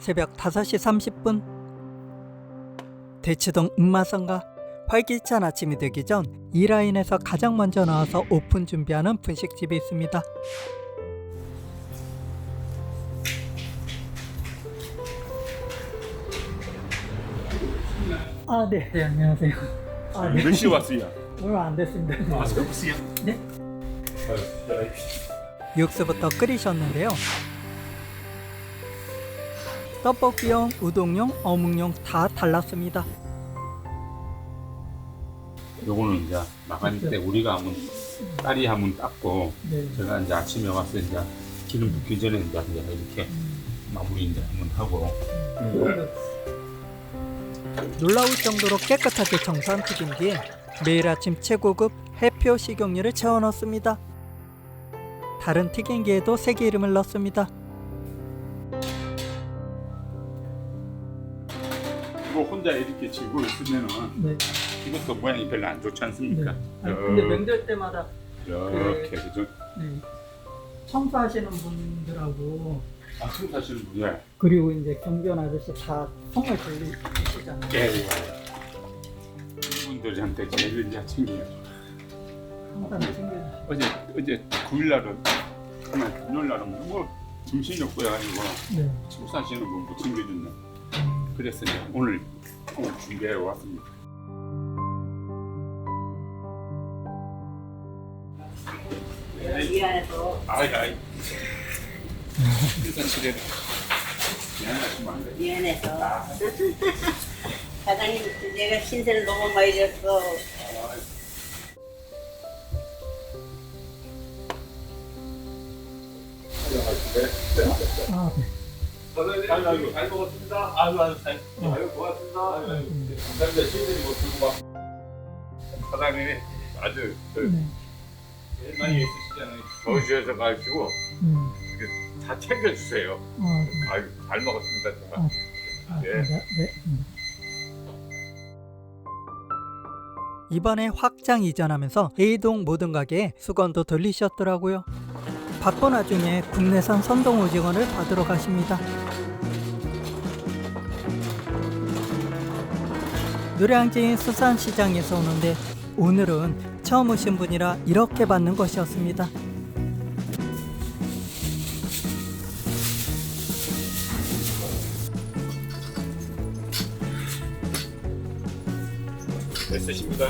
새벽 5시 30분 대치동 음마성가 활기찬 아침이 되기 전 이 라인에서 가장 먼저 나와서 오픈 준비하는 분식집이 있습니다. 아, 네, 안녕하세요. 아, 네. 몇 시에 왔어요? 얼마 안 됐습니다. 아, 새벽이요? 네? 육수부터 끓이셨는데요. 떡볶이용, 우동용, 어묵용 다 달랐습니다. 요거는 이제 마감 때 우리가 하면 딸이 하면 닦고 네. 제가 이제 아침에 와서 이제 기름 붓기 전에 이제 이렇게 마무리 이제 한번 하고 놀라울 정도로 깨끗하게 정산 튀김기에 매일 아침 최고급 해표 식용유를 채워 넣습니다. 다른 튀김기에도 세계 이름을 넣습니다. 이거 혼자 이렇게 쥐고 있으면은 네. 이것도 모양이 별로 안 좋지 않습니까? 근데 명절 때마다 이렇게 그죠? 네. 청소하시는 분들하고 아, 청소하시는 분, 예. 그리고 이제 경비원 아저씨 다 선물 돌리시잖아요. 예. 이분들한테 제일 이제 챙겨요. 항상 챙겨주시고. 어제 9일날은 정말 금요일날은 뭐 정신이 없고 해가지고 네. 청소하시는 분 못 챙겨줬네. 그래서 이제 오늘 준비해 왔습니다. 미안해서 아이. 일단 집에 미안하시면 안 돼. 미안해서 사장님 내가 신세를 너무 많이 졌어. 아, 네. 사장님, 잘 먹었습니다. 아유, 고맙습니다. 감사합니다. 시인들이 뭐 들고 와. 사장님이 아주 네. 제일 많이 있으시잖아요. 도와주셔서 가지고 다 챙겨주세요. 아, 아유, 잘 먹었습니다. 정말. 예. 네. 이번에 확장 이전하면서 A동 모든 가게에 수건도 돌리셨더라고요. 바쁜 와중에 국내산 선동 오징어를 받으러 가십니다. 노량진 수산시장에서 오는데 오늘은 처음 오신 분이라 이렇게 받는 것이었습니다. 애쓰십니다.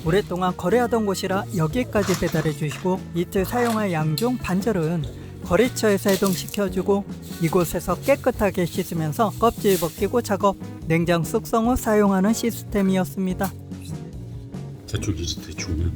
오랫동안 거래하던 곳이라 여기까지 배달해 주시고 이틀 사용할 양중 반절은 거래처에서 해동시켜주고 이곳에서 깨끗하게 씻으면서 껍질 벗기고 작업, 냉장 숙성 후 사용하는 시스템이었습니다. 대충이지 대충.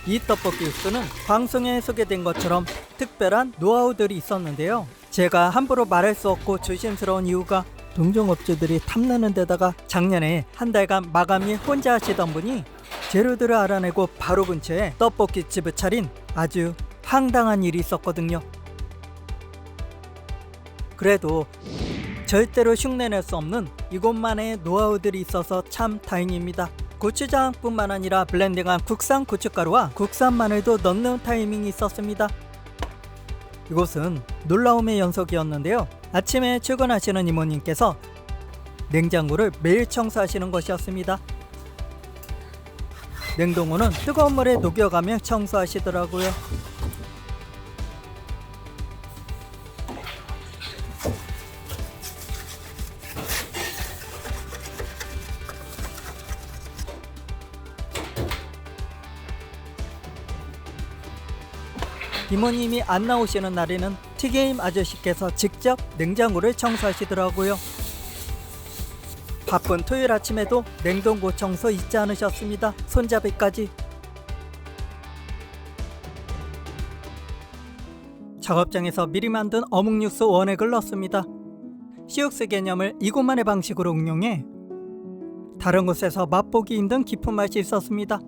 이 떡볶이 육수는 방송에 소개된 것처럼 특별한 노하우들이 있었는데요. 제가 함부로 말할 수 없고 조심스러운 이유가 동종업주들이 탐내는 데다가 작년에 한 달간 마감일 혼자 하시던 분이 재료들을 알아내고 바로 근처에 떡볶이집을 차린 아주 황당한 일이 있었거든요. 그래도 절대로 흉내낼 수 없는 이곳만의 노하우들이 있어서 참 다행입니다. 고추장뿐만 아니라 블렌딩한 국산 고춧가루와 국산 마늘도 넣는 타이밍이 있었습니다. 이곳은 놀라움의 연속이었는데요. 아침에 출근하시는 이모님께서 냉장고를 매일 청소하시는 것이었습니다. 냉동고는 뜨거운 물에 녹여가며 청소하시더라고요. 이모님이 안 나오시는 날에는 튀김 아저씨께서 직접 냉장고를 청소하시더라고요. 바쁜 토요일 아침에도 냉동고 청소 잊지 않으셨습니다. 손잡이까지. 작업장에서 미리 만든 어묵 육수 원액을 넣습니다. 시육수 개념을 이곳만의 방식으로 응용해 다른 곳에서 맛보기 힘든 깊은 맛이 있었습니다.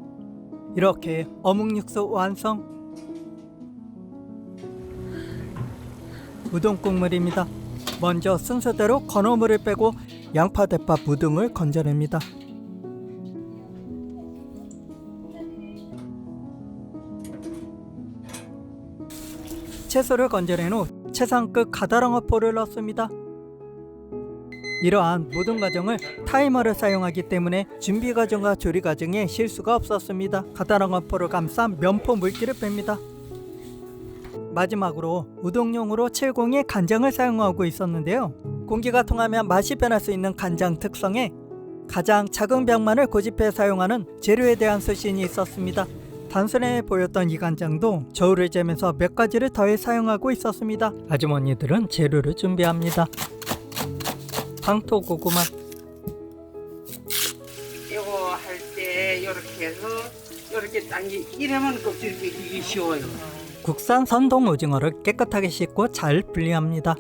이렇게 어묵 육수 완성. 우동 국물입니다. 먼저 순서대로 건어물을 빼고 양파, 대파, 무등을 건져냅니다. 채소를 건져낸 후 최상급 가다랑어포를 넣습니다. 이러한 모든 과정을 타이머를 사용하기 때문에 준비 과정과 조리 과정에 실수가 없었습니다. 가다랑어포를 감싸 면포 물기를 뺍니다. 마지막으로 우동용으로 70의 간장을 사용하고 있었는데요. 공기가 통하면 맛이 변할 수 있는 간장 특성에 가장 작은 병만을 고집해 사용하는 재료에 대한 소신이 있었습니다. 단순해 보였던 이 간장도 저울을 재면서 몇 가지를 더해 사용하고 있었습니다. 아주머니들은 재료를 준비합니다. 황토고구마, 이거 할 때 이렇게 해서 이렇게 당기 이러면 껍질 비기기 쉬워요. 국산 선동 오징어를 깨끗하게 씻고 잘 분리합니다.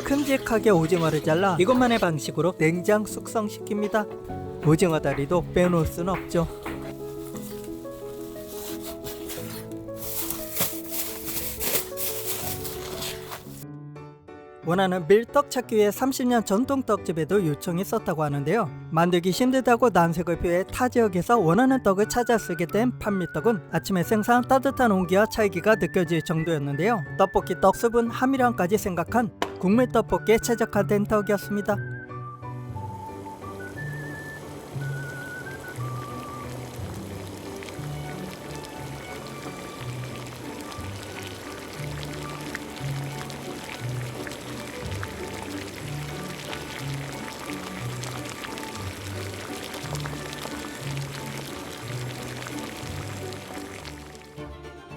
큼직하게 오징어를 잘라 이것만의 방식으로 냉장 숙성시킵니다. 오징어 다리도 빼놓을 수는 없죠. 원하는 밀떡 찾기 위해 30년 전통 떡집에도 요청이 있었다고 하는데요. 만들기 힘들다고 난색을 표해 타 지역에서 원하는 떡을 찾아 쓰게 된 판미떡은 아침에 생산 따뜻한 온기와 찰기가 느껴질 정도였는데요. 떡볶이 떡수분 함유량까지 생각한 국물 떡볶이에 최적화된 떡이었습니다.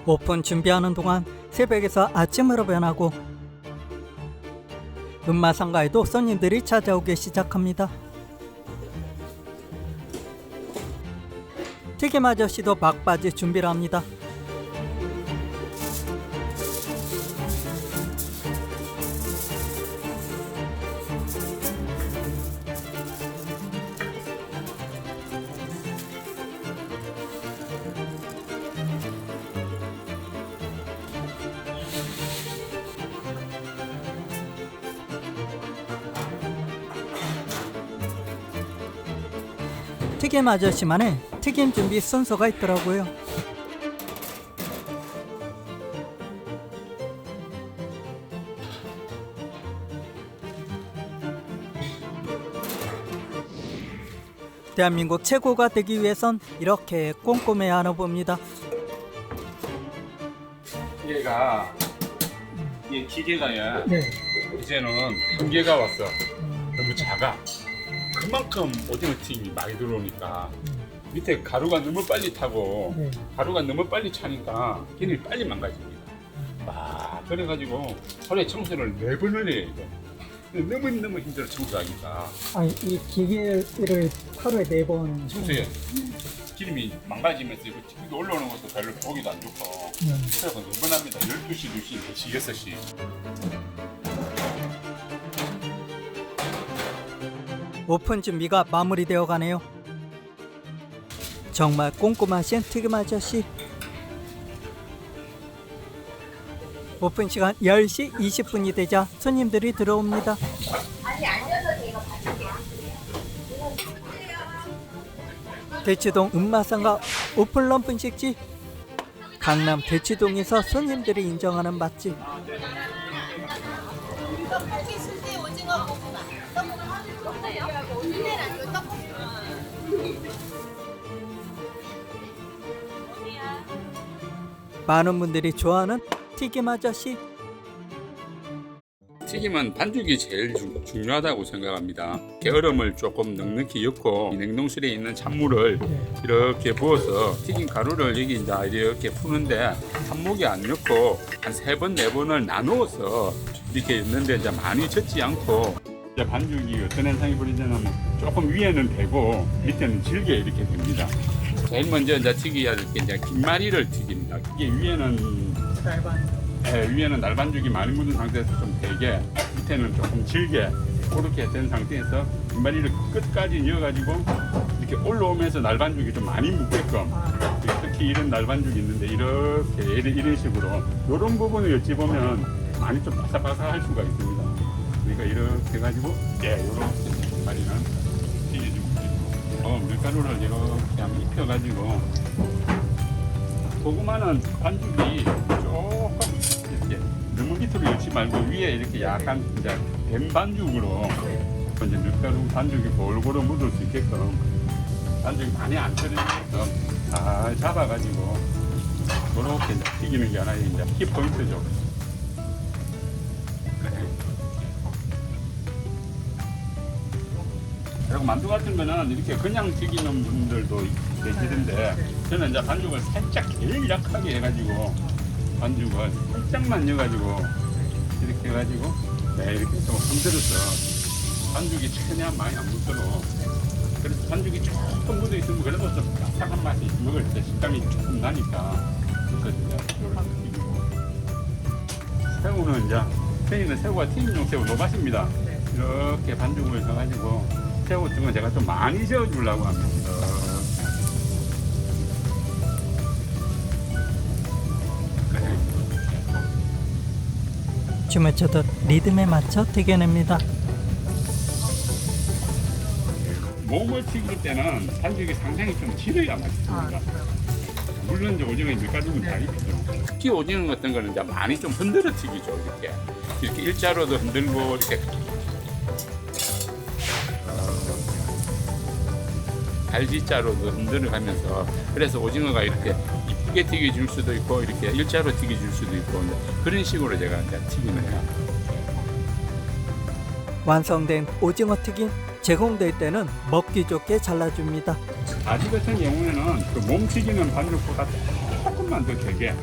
오픈 준비하는 동안 새벽에서 아침으로 변하고 음마상가에도 손님들이 찾아오기 시작합니다. 튀김 아저씨도 막바지 준비를 합니다. 튀김 아저씨만의 튀김 준비 순서가 있더라고요. 대한민국 최고가 되기 위해선 이렇게 꼼꼼해야 하나 봅니다. 이게 기계가야. 네. 이제는 한계가 왔어. 너무 작아. 그만큼 오징어 튀김이 많이 들어오니까 밑에 가루가 너무 빨리 타고 네. 가루가 너무 빨리 차니까 기름이 빨리 망가집니다. 그래가지고 하루에 청소를 4번을 해야 돼. 너무너무 힘들어 청소하기가. 아니 이 기계를 하루에 4번 청소해. 기름이 망가지면서 이거 올라오는 것도 별로 보기도 안 좋고. 그래서 4번 합니다. 12시, 2시, 4시, 6시. 오픈 준비가 마무리되어 가네요. 정말 꼼꼼하신 튀김 아저씨. 오픈 시간 10시 20분이 되자 손님들이 들어옵니다. 대치동 음마상가 오픈 럼pun식집. 강남 대치동에서 손님들이 인정하는 맛집. 떡볶이 순대 오징어 볶음밥. 순대는 아니고 떡볶이. 많은 분들이 좋아하는 튀김 아저씨. 튀김은 반죽이 제일 중요하다고 생각합니다. 얼음을 조금 넉넉히 넣고 이 냉동실에 있는 찬물을 이렇게 부어서 튀김 가루를 여기 이제 이렇게 푸는데 한 목에 안 넣고 한 3번, 4번을 나누어서 이렇게 넣는데 이제 많이 젖지 않고 이제 반죽이 어떤 현상이 벌어지냐면 조금 위에는 되고 밑에는 질게 이렇게 됩니다. 제일 먼저 이제 튀겨야 될 게 이제 김말이를 튀깁니다. 이게 위에는 날반죽이 많이 묻은 상태에서 좀 되게 밑에는 조금 질게 그렇게 된 상태에서 김말이를 끝까지 이어가지고 이렇게 올라오면서 날반죽이 좀 많이 묻게끔 특히 이런 날반죽이 있는데 이렇게 이런 식으로 이런 부분을 어찌 보면 많이 좀 바삭바삭할 수가 있습니다. 그러니까 이렇게 해가지고 이렇게 김말이는 튀겨주고 밀가루 가루를 이렇게 한번 입혀가지고 고구마는 반죽이 조금 이렇게 너무 밑으로 넣지 말고 위에 이렇게 약간 이제 뱀 반죽으로 이제 밀가루 반죽이 골고루 묻을 수 있게끔 반죽이 많이 안 떨어지게끔 잘 잡아가지고 그렇게 이제 튀기는 게 하나의 이제 키 포인트죠. 그리고 만두 같은 거는 이렇게 그냥 튀기는 분들도 계시던데 저는 이제 반죽을 살짝 제일 약하게 해가지고 반죽을 살짝만 넣어가지고 이렇게 해가지고 이렇게 좀 흔들어서 반죽이 최대한 많이 안 묻도록 그래서 반죽이 조금 묻어 있으면 그래도 좀 딱딱한 맛이 먹을 때 식감이 조금 나니까 그래서 이제 이걸 튀기고 새우는 이제 새우는 새우가 튀김용 새우 노밭입니다. 이렇게 반죽을 해가지고 새우 등은 제가 좀 많이 재워주려고 합니다. 춤을 춰도 리듬에 맞춰 튀겨냅니다. 몸을 튀길 때는 반죽이 상당히 좀 질어야 맛있습니다. 물론 이제 오징어 밀가루는 다 있죠. 특히 오징어 같은 거는 이제 많이 좀 흔들어 튀기죠. 이렇게 일자로도 흔들고 이렇게 갈지자로도 흔들어 가면서 그래서 오징어가 이렇게 이쁘게 튀겨질 수도 있고 이렇게 일자로 튀겨질 수도 있고 그런 식으로 제가 이제 튀기는 거예요. 완성된 오징어 튀김 제공될 때는 먹기 좋게 잘라줍니다. 가지 같은 경우에는 그 몸 튀기는 반죽보다 조금만 더 되게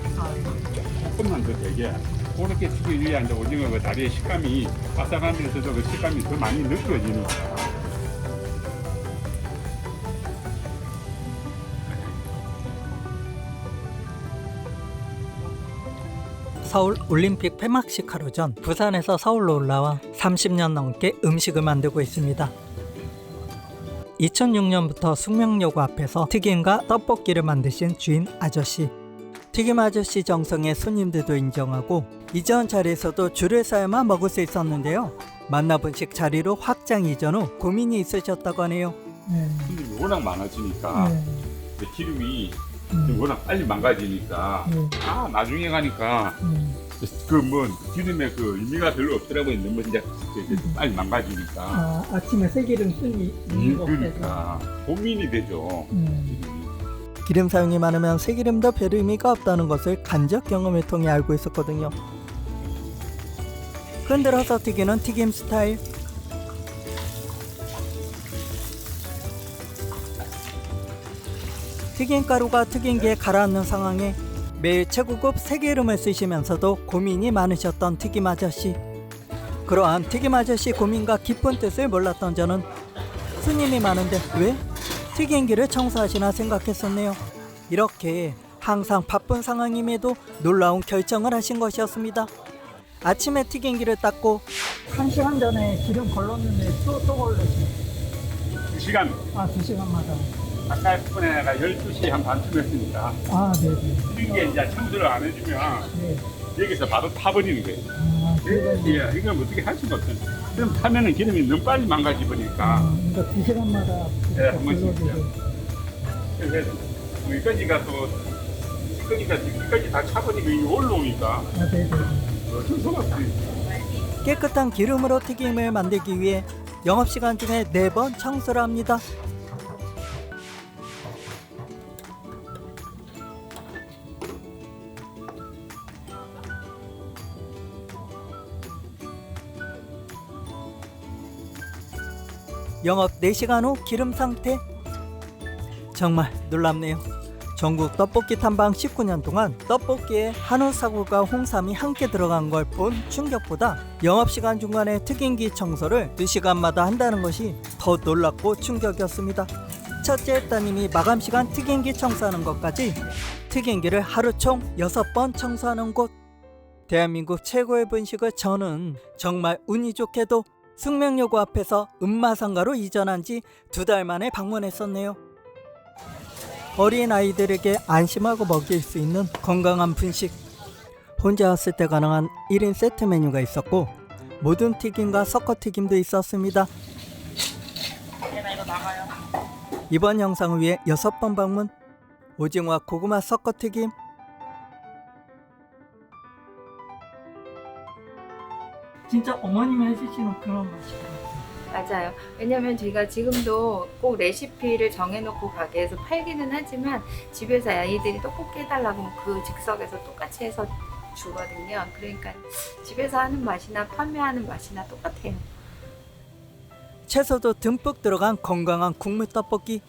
그렇게 튀기 위해 이제 오징어 그 다리의 식감이 바삭하면서도 그 식감이 더 많이 느껴지니까. 서울 올림픽 폐막식 하루 전 부산에서 서울로 올라와 30년 넘게 음식을 만들고 있습니다. 2006년부터 숙명여고 앞에서 튀김과 떡볶이를 만드신 주인 아저씨. 튀김 아저씨 정성에 손님들도 인정하고 이전 자리에서도 줄을 서야만 먹을 수 있었는데요. 만나본식 자리로 확장 이전 후 고민이 있으셨다고 하네요. 손님이 워낙 많아지니까 기름이 워낙 빨리 망가지니까 나중에 가니까 그 뭐 기름에 그 의미가 별로 없더라고요. 너무 이제 빨리 망가지니까. 아침에 새기름 쓰니 그러니까 고민이 되죠. 기름 사용이 많으면 새기름도 별 의미가 없다는 것을 간접 경험을 통해 알고 있었거든요. 흔들어서 튀기는 튀김 스타일. 튀김가루가 튀김기에 가라앉는 상황에 매일 최고급 새기름을 쓰시면서도 고민이 많으셨던 튀김 아저씨. 그러한 튀김 아저씨 고민과 깊은 뜻을 몰랐던 저는 손님이 많은데 왜 튀김기를 청소하시나 생각했었네요. 이렇게 항상 바쁜 상황임에도 놀라운 결정을 하신 것이었습니다. 아침에 튀김기를 닦고 1시간 전에 기름 걸렀는데 또 걸르시. 2시간. 2시간마다. 아까 분에가 12시 한 반쯤 했으니까. 네네. 이게 이제 청소를 안 해주면 여기서 바로 타버리는 거예요. 예, 이건 어떻게 할 수가 없어요. 그럼 타면은 기름이 너무 빨리 망가지 버리니까. 그러니까 2시간마다 한 번씩. 그래서 여기까지가 또 여기까지 다 차버리고 이게 올라오니까. 어쩔 수가 없어요. 깨끗한 기름으로 튀김을 만들기 위해 영업시간 중에 4번 청소를 합니다. 영업 4시간 후 기름 상태. 정말 놀랍네요. 전국 떡볶이 탐방 19년 동안 떡볶이에 한우 사골과 홍삼이 함께 들어간 걸 본 충격보다 영업시간 중간에 튀김기 청소를 2시간마다 한다는 것이 더 놀랍고 충격이었습니다. 첫째 따님이 마감시간 튀김기 청소하는 것까지 튀김기를 하루 총 6번 청소하는 곳. 대한민국 최고의 분식을 저는 정말 운이 좋게도 숙명여고 앞에서 음마상가로 이전한 지 2달 만에 방문했었네요. 어린 아이들에게 안심하고 먹일 수 있는 건강한 분식. 혼자 왔을 때 가능한 1인 세트 메뉴가 있었고 모든 튀김과 섞어 튀김도 있었습니다. 이번 영상을 위해 6번 방문. 오징어와 고구마 섞어 튀김. 진짜 어머님이 해주시는 그런 맛이에요. 맞아요. 왜냐면 제가 지금도 꼭 레시피를 정해놓고 가게에서 팔기는 하지만 집에서 아이들이 떡볶이 해달라고 하면 그 즉석에서 똑같이 해서 주거든요. 그러니까 집에서 하는 맛이나 판매하는 맛이나 똑같아요. 채소도 듬뿍 들어간 건강한 국물 떡볶이.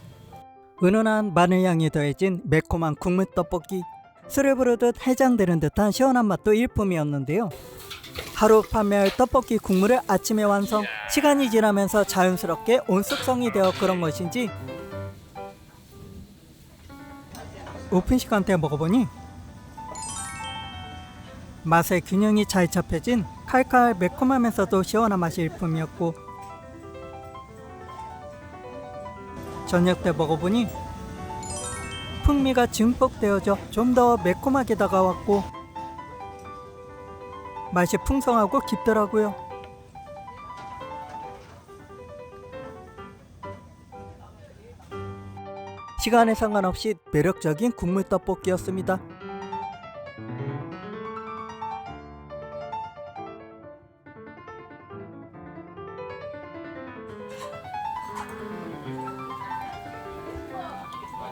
은은한 마늘향이 더해진 매콤한 국물 떡볶이. 술을 부르듯 해장되는 듯한 시원한 맛도 일품이었는데요. 하루 판매할 떡볶이 국물을 아침에 완성. 시간이 지나면서 자연스럽게 온숙성이 되어 그런 것인지 오픈 시간대에 먹어보니 맛의 균형이 잘 잡혀진 칼칼 매콤하면서도 시원한 맛이 일품이었고, 저녁 때 먹어보니 풍미가 증폭 되어져 좀 더 매콤하게 다가왔고 맛이 풍성하고 깊더라고요. 시간에 상관없이 매력적인 국물 떡볶이였습니다.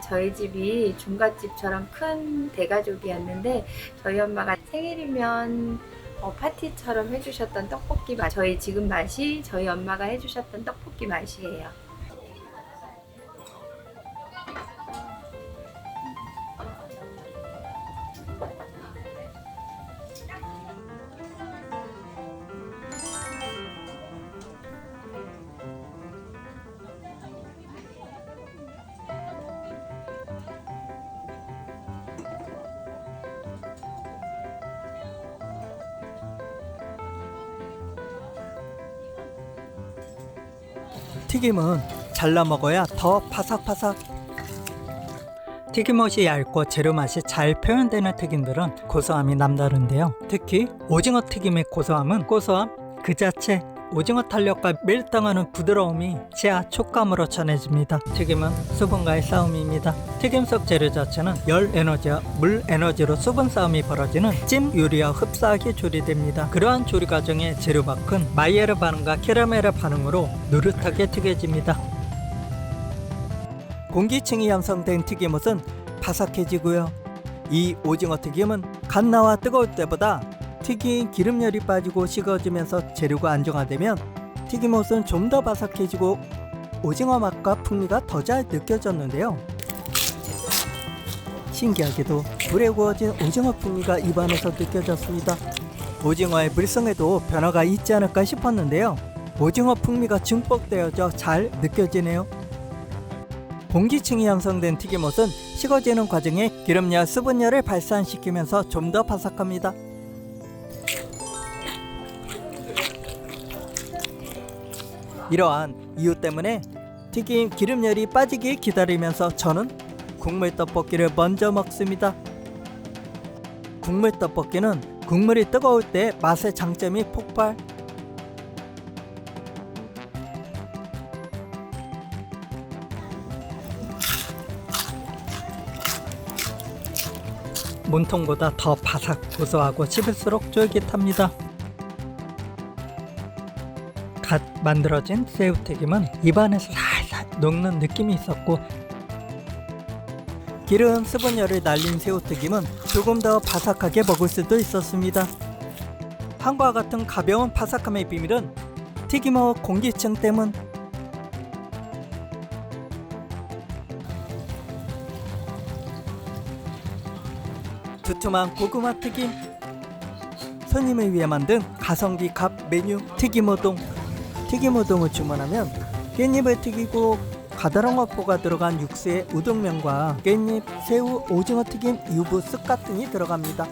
저희 집이 종갓집처럼 큰 대가족이었는데 저희 엄마가 생일이면 파티처럼 해주셨던 떡볶이 맛, 저희 지금 맛이 저희 엄마가 해주셨던 떡볶이 맛이에요. 튀김은 잘라 먹어야 더 바삭바삭. 튀김옷이 얇고 재료 맛이 잘 표현되는 튀김들은 고소함이 남다른데요. 특히 오징어 튀김의 고소함은 고소함 그 자체. 오징어 탄력과 밀당하는 부드러움이 치아 촉감으로 전해집니다. 튀김은 수분과의 싸움입니다. 튀김 속 재료 자체는 열 에너지와 물 에너지로 수분 싸움이 벌어지는 찜 요리와 흡사하게 조리됩니다. 그러한 조리 과정의 재료 밖은 마이에르 반응과 캐러멜의 반응으로 노릇하게 튀겨집니다. 공기층이 형성된 튀김옷은 바삭해지고요. 이 오징어 튀김은 갓 나와 뜨거울 때보다 튀긴 기름열이 빠지고 식어지면서 재료가 안정화되면 튀김옷은 좀 더 바삭해지고 오징어 맛과 풍미가 더 잘 느껴졌는데요. 신기하게도 불에 구워진 오징어 풍미가 입안에서 느껴졌습니다. 오징어의 물성에도 변화가 있지 않을까 싶었는데요. 오징어 풍미가 증폭되어져 잘 느껴지네요. 공기층이 형성된 튀김옷은 식어지는 과정에 기름열, 수분열을 발산시키면서 좀 더 바삭합니다. 이러한 이유 때문에 튀김 기름열이 빠지길 기다리면서 저는 국물 떡볶이를 먼저 먹습니다. 국물 떡볶이는 국물이 뜨거울 때 맛의 장점이 폭발. 문통보다 더 바삭 고소하고 씹을수록 쫄깃합니다. 갓 만들어진 새우튀김은 입안에서 살살 녹는 느낌이 있었고, 기름 수분열을 날린 새우튀김은 조금 더 바삭하게 먹을 수도 있었습니다. 한과 같은 가벼운 바삭함의 비밀은 튀김옷 공기층 때문. 두툼한 고구마 튀김. 손님을 위해 만든 가성비 갑 메뉴 튀김우동. 튀김우동을 주문하면 깻잎을 튀기고 가다랑어포가 들어간 육수에 우동면과 깻잎, 새우, 오징어 튀김, 유부, 쑥갓 등이 들어갑니다.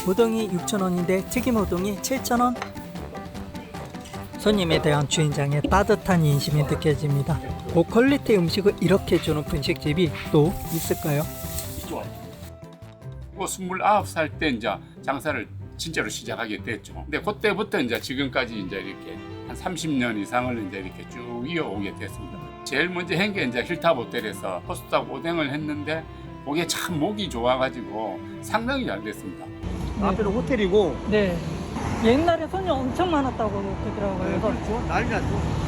우동이 6,000원인데 튀김우동이 7,000원. 손님에 대한 주인장의 따뜻한 인심이 느껴집니다. 고퀄리티 음식을 이렇게 주는 분식집이 또 있을까요? 29살 때 이제 장사를 진짜로 시작하게 됐죠. 근데 그때부터 이제 지금까지 이제 이렇게 한 30년 이상을 이제 이렇게 쭉 이어오게 됐습니다. 제일 먼저 한 게 이제 힐탑 호텔에서 호스트하고 오뎅을 했는데 그게 참 목이 좋아가지고 상당히 잘 됐습니다. 앞에는 호텔이고 네. 옛날에 손님 엄청 많았다고 그러더라고요. 그래서 그렇죠. 난리 났죠.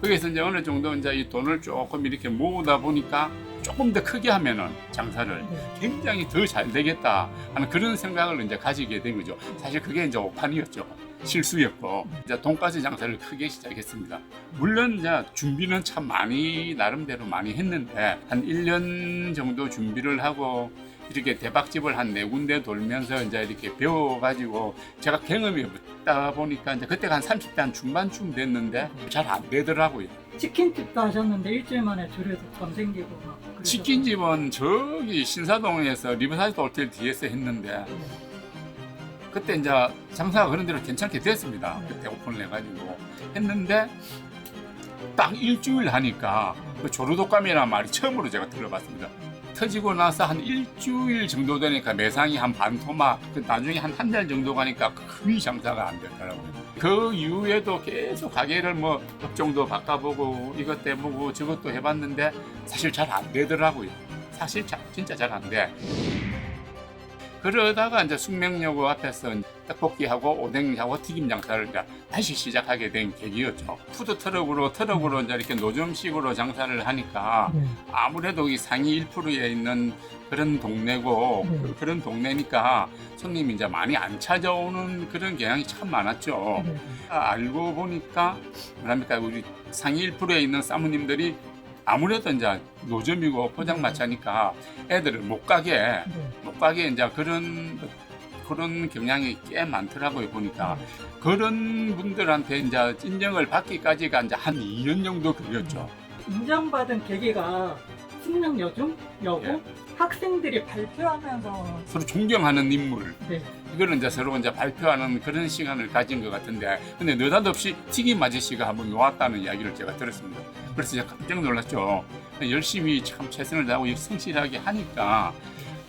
거기서 이제 어느 정도 이제 이 돈을 조금 이렇게 모으다 보니까 조금 더 크게 하면은 장사를 굉장히 더 잘 되겠다 하는 그런 생각을 이제 가지게 된 거죠. 사실 그게 이제 오판이었죠. 실수였고 이제 돈가스 장사를 크게 시작했습니다. 물론 이제 준비는 참 많이 나름대로 많이 했는데 한 1년 정도 준비를 하고 이렇게 대박집을 한 4군데 돌면서 이제 이렇게 배워가지고 제가 경험이 없다 보니까 이제 그때가 한 30대 한 중반쯤 됐는데 잘 안 되더라고요. 치킨집도 하셨는데 일주일 만에 줄에서 점 생기고 막. 그래서- 치킨집은 저기 신사동에서 리버사이드 호텔 뒤에서 했는데 그때 이제 장사가 그런 대로 괜찮게 됐습니다. 그때 오픈을 해가지고 했는데 딱 일주일 하니까 그 조류독감이라는 말이 처음으로 제가 들어봤습니다. 터지고 나서 한 일주일 정도 되니까 매상이 한 반토막, 나중에 한 달 정도 가니까 거의 장사가 안 되더라고요. 그 이후에도 계속 가게를 뭐 업종도 바꿔보고 이것 해보고 저것도 해봤는데 사실 잘 안 되더라고요. 사실 진짜 잘 안 돼. 그러다가 이제 숙명여고 앞에서 떡볶이하고 오뎅하고 튀김 장사를 이제 다시 시작하게 된 계기였죠. 푸드트럭으로 이제 이렇게 노점식으로 장사를 하니까 아무래도 이 상위 1%에 있는 그런 동네고 그런 동네니까 손님이 이제 많이 안 찾아오는 그런 경향이 참 많았죠. 알고 보니까 뭐랍니까 우리 상위 1%에 있는 사모님들이 아무래도 이제 노점이고 포장마차니까 애들을 못 가게 이제 그런 경향이 꽤 많더라고요. 보니까 그런 분들한테 이제 인정을 받기까지가 이제 한 2년 정도 걸렸죠. 인정받은 계기가 숙명여중, 여고 예. 학생들이 발표하면서 서로 존경하는 인물. 네. 이거는 이제 서로 이제 발표하는 그런 시간을 가진 것 같은데, 근데 느닷없이 튀김 아저씨가 한번 왔다는 이야기를 제가 들었습니다. 그래서 제가 깜짝 놀랐죠. 열심히 참 최선을 다하고 성실하게 하니까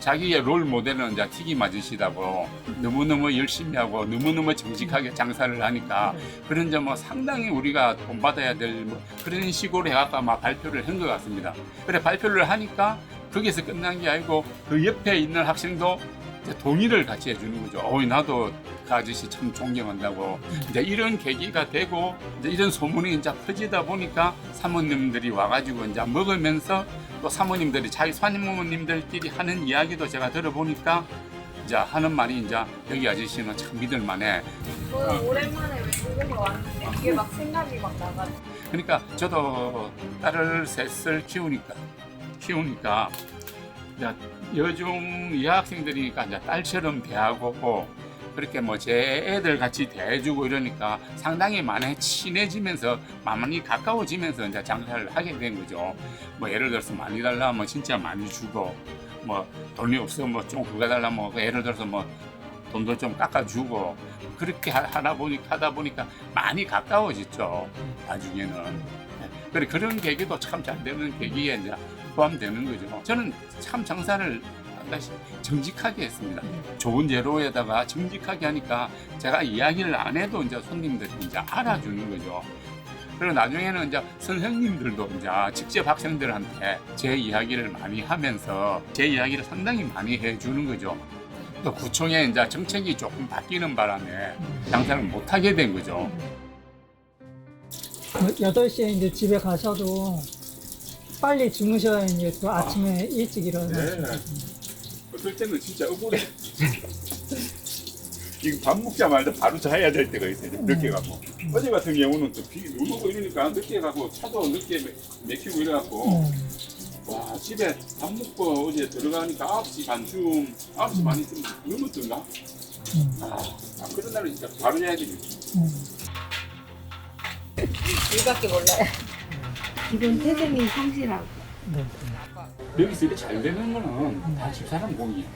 자기의 롤 모델은 이제 튀김 아저씨다고 너무너무 열심히 하고 너무너무 정직하게 장사를 하니까 그런 점은 상당히 우리가 돈 받아야 될 뭐 그런 식으로 해갖고 아마 발표를 한 것 같습니다. 그래 발표를 하니까 거기서 끝난 게 아니고 그 옆에 있는 학생도 이제 동의를 같이 해주는 거죠. 나도 그 아저씨 참 존경한다고. 이제 이런 계기가 되고 이제 이런 소문이 이제 퍼지다 보니까 사모님들이 와가지고 이제 먹으면서 또 사모님들이 자기 사모님들끼리 하는 이야기도 제가 들어보니까 이제 하는 말이 이제 여기 아저씨는 참 믿을만해. 오랜만에 외국에 왔는데 이게 막 생각이 막 나가지고. 그러니까 저도 딸을 셋을 키우니까 이제 여중 여학생들이니까 이제 딸처럼 대하고 그렇게 뭐 제 애들 같이 대해주고 이러니까 상당히 많이 친해지면서 많이 가까워지면서 이제 장사를 하게 된 거죠. 뭐 예를 들어서 많이 달라 뭐 진짜 많이 주고 뭐 돈이 없어 뭐 좀 그거 달라 뭐 예를 들어서 뭐 돈도 좀 깎아주고 그렇게 하다 보니까 많이 가까워졌죠. 나중에는. 그래 그런 계기도 참 잘 되는 계기에 이제 포함되는 거죠. 저는 참 장사를 정직하게 했습니다. 좋은 재료에다가 정직하게 하니까 제가 이야기를 안 해도 이제 손님들이 이제 알아주는 거죠. 그리고 나중에는 이제 선생님들도 이제 직접 학생들한테 제 이야기를 많이 하면서 제 이야기를 상당히 많이 해주는 거죠. 또 구청에 이제 정책이 조금 바뀌는 바람에 장사를 못 하게 된 거죠. 8시에 이제 집에 가셔도 빨리 주무셔야 이제 또 아침에 일찍 일어나시거든요. 어떨 때는 진짜 억울해. 이거 밥 먹자마자 바로 자야 될 때가 있어요. 늦게 가고. 어제 같은 경우는 또 비 눈 오고 이러니까 늦게 가고 차도 늦게 막히고 이래갖고 와 집에 밥 먹고 어제 들어가니까 9시 반쯤 9시 반이 좀 넘었던가? 그런 날은 진짜 바로 자야 되겠지. 이밖에 몰라요. 기본 태생이 성실하고. 네. 여기서 이렇게 잘 되는 거는 다 집사람 공이에요.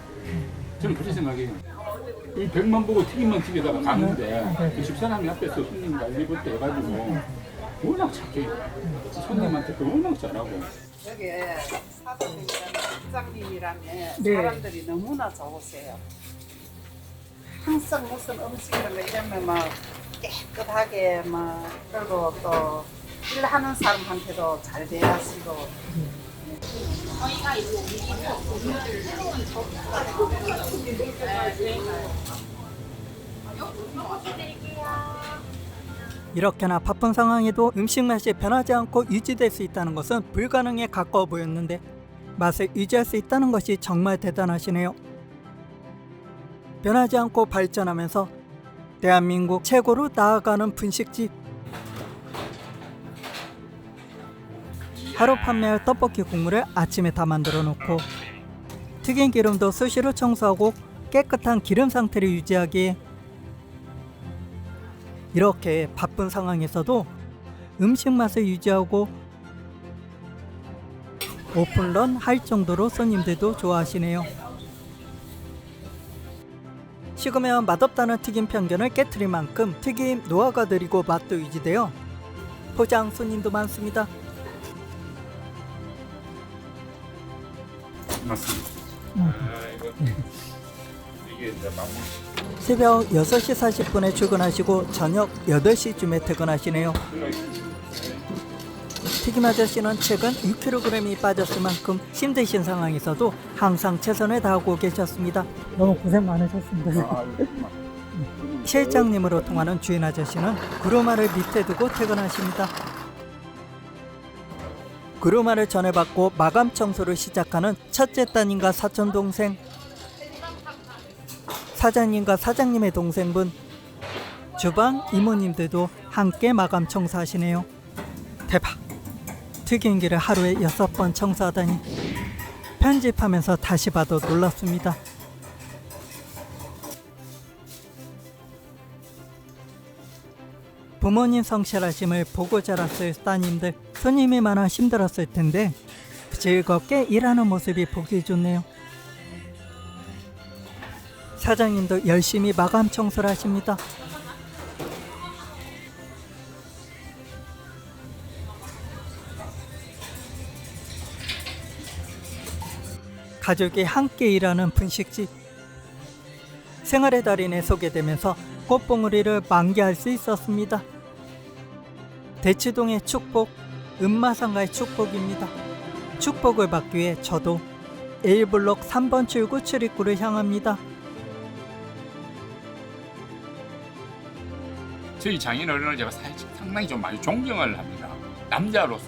저는 그렇게 생각해요. 이 100만 보고 튀김만 튀기다가 가는데 그 집사람이 앞에서 손님 관리부터 해가지고 워낙 착해요. 손님한테 워낙 잘하고. 여기 사장님이라면 부장님이라면 네. 사람들이 너무나 좋으세요. 항상 무슨 음식 이런 거 이러면 막 깨끗하게 막 그리고 또 일하는 사람한테도 잘 대하시고 이렇게나 바쁜 상황에도 음식 맛이 변하지 않고 유지될 수 있다는 것은 불가능에 가까워 보였는데 맛을 유지할 수 있다는 것이 정말 대단하시네요. 변하지 않고 발전하면서 대한민국 최고로 나아가는 분식집. 하루 판매할 떡볶이 국물을 아침에 다 만들어 놓고 튀긴 기름도 수시로 청소하고 깨끗한 기름 상태를 유지하기에 이렇게 바쁜 상황에서도 음식 맛을 유지하고 오픈런 할 정도로 손님들도 좋아하시네요. 식으면 맛없다는 튀김 편견을 깨트릴 만큼 튀김 노하우가 느리고 맛도 유지되어 포장 손님도 많습니다. 맞습니다. 이게 이제 마무리. 새벽 6시 40분에 출근하시고 저녁 8시쯤에 퇴근하시네요. 튀김 아저씨는 최근 6kg이 빠졌을 만큼 힘드신 상황에서도 항상 최선을 다하고 계셨습니다. 너무 고생 많으셨습니다. 실장님으로 통하는 주인 아저씨는 구루마를 밑에 두고 퇴근하십니다. 구루마를 전해받고 마감 청소를 시작하는 첫째 따님과 사촌 동생, 사장님과 사장님의 동생분, 주방 이모님들도 함께 마감 청소하시네요. 대박! 튀김기를 하루에 6번 청소하다니 편집하면서 다시 봐도 놀랍습니다. 부모님 성실하심을 보고 자랐을 따님들, 손님이 많아 힘들었을 텐데 즐겁게 일하는 모습이 보기 좋네요. 사장님도 열심히 마감 청소를 하십니다. 가족이 함께 일하는 분식집. 생활의 달인에 소개되면서 꽃봉오리를 만개할 수 있었습니다. 대치동의 축복, 은마상가의 축복입니다. 축복을 받기 위해 저도 A블록 3번 출구 출입구를 향합니다. 저희 장인어른을 제가 상당히 좀 많이 존경을 합니다. 남자로서,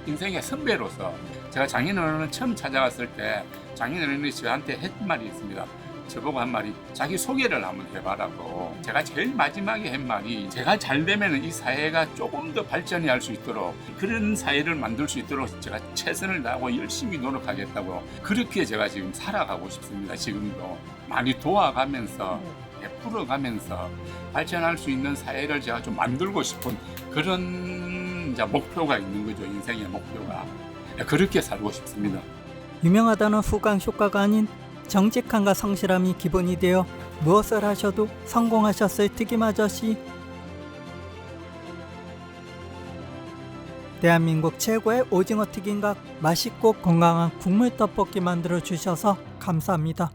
인생의 선배로서 제가 장인어른을 처음 찾아갔을 때 장인어른이 저한테 했던 말이 있습니다. 저보고 한 말이 자기 소개를 한번 해봐라고. 제가 제일 마지막에 한 말이 제가 잘 되면 이 사회가 조금 더 발전해 할 수 있도록 그런 사회를 만들 수 있도록 제가 최선을 다하고 열심히 노력하겠다고. 그렇게 제가 지금 살아가고 싶습니다. 지금도 많이 도와가면서 베풀어가면서 발전할 수 있는 사회를 제가 좀 만들고 싶은 그런 이제 목표가 있는 거죠. 인생의 목표가. 그렇게 살고 싶습니다. 유명하다는 후광 효과가 아닌 정직함과 성실함이 기본이 되어 무엇을 하셔도 성공하셨을 튀김 아저씨. 대한민국 최고의 오징어 튀김과 맛있고 건강한 국물 떡볶이 만들어 주셔서 감사합니다.